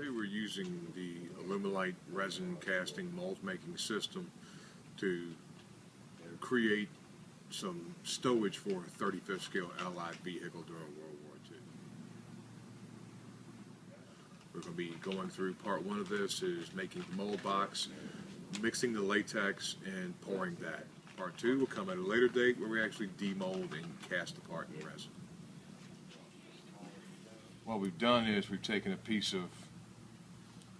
Today we're using the Alumilite resin casting mold making system to create some stowage for a 35th scale Allied vehicle during World War II. We're going to be going through part one of this is making the mold box, mixing the latex, and pouring that. Part two will come at a later date where we actually demold and cast the part in resin. What we've done is we've taken a piece of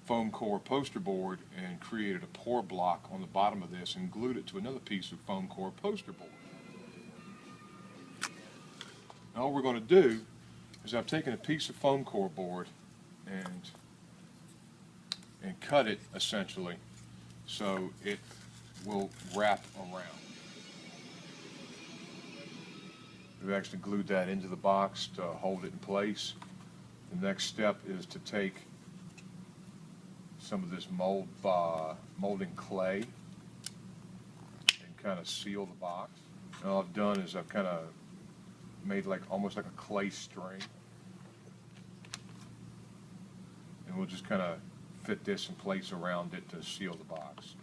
foam core poster board and created a pour block on the bottom of this and glued it to another piece of foam core poster board. Now all we're going to do is I've taken a piece of foam core board and cut it essentially so it will wrap around. We've actually glued that into the box to hold it in place. The next step is to take some of this molding clay and kind of seal the box. And all I've done is I've kind of made almost like a clay string, and we'll just kind of fit this in place around it to seal the box.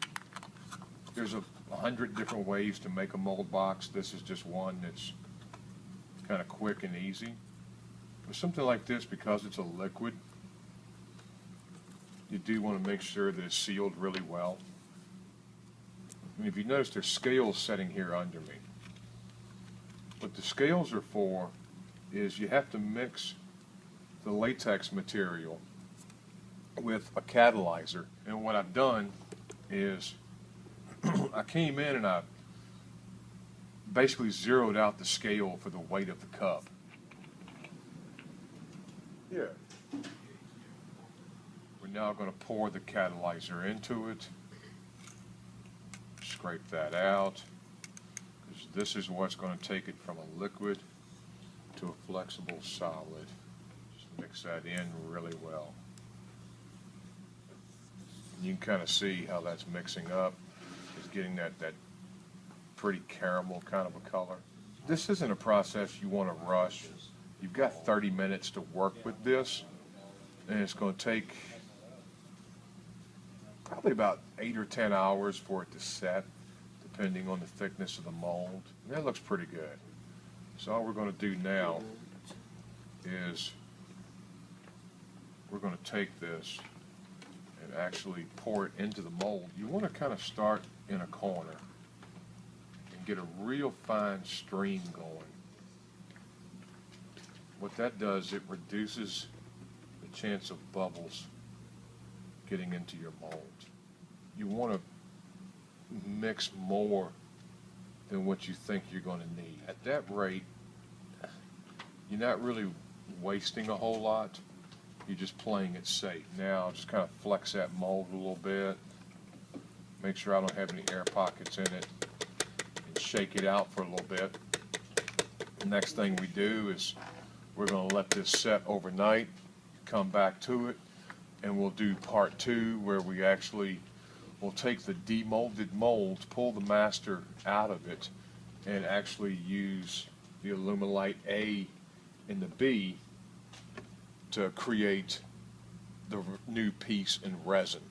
There's 100 different ways to make a mold box. This is just one that's kind of quick and easy. With something like this, because it's a liquid, you do want to make sure that it's sealed really well. And if you notice, there's scales sitting here under me. What the scales are for is you have to mix the latex material with a catalyzer. And what I've done is I came in and I basically zeroed out the scale for the weight of the cup. Yeah. We're now going to pour the catalyzer into it. Scrape that out, because this is what's going to take it from a liquid to a flexible solid. Just mix that in really well. And you can kind of see how that's mixing up. It's getting that pretty caramel kind of a color. This isn't a process you want to rush. You've got 30 minutes to work with this, and it's going to take probably about 8 or 10 hours for it to set, depending on the thickness of the mold. And that looks pretty good. So all we're going to do now is we're going to take this and actually pour it into the mold. You want to kind of start in a corner and get a real fine stream going. What that does, it reduces the chance of bubbles getting into your mold. You want to mix more than what you think you're going to need. At that rate, you're not really wasting a whole lot. You're just playing it safe. Now, I'll just kind of flex that mold a little bit. Make sure I don't have any air pockets in it. And shake it out for a little bit. The next thing we do is we're going to let this set overnight, come back to it, and we'll do part two where we actually will take the demolded molds, pull the master out of it, and actually use the Alumilite A and the B to create the new piece in resin.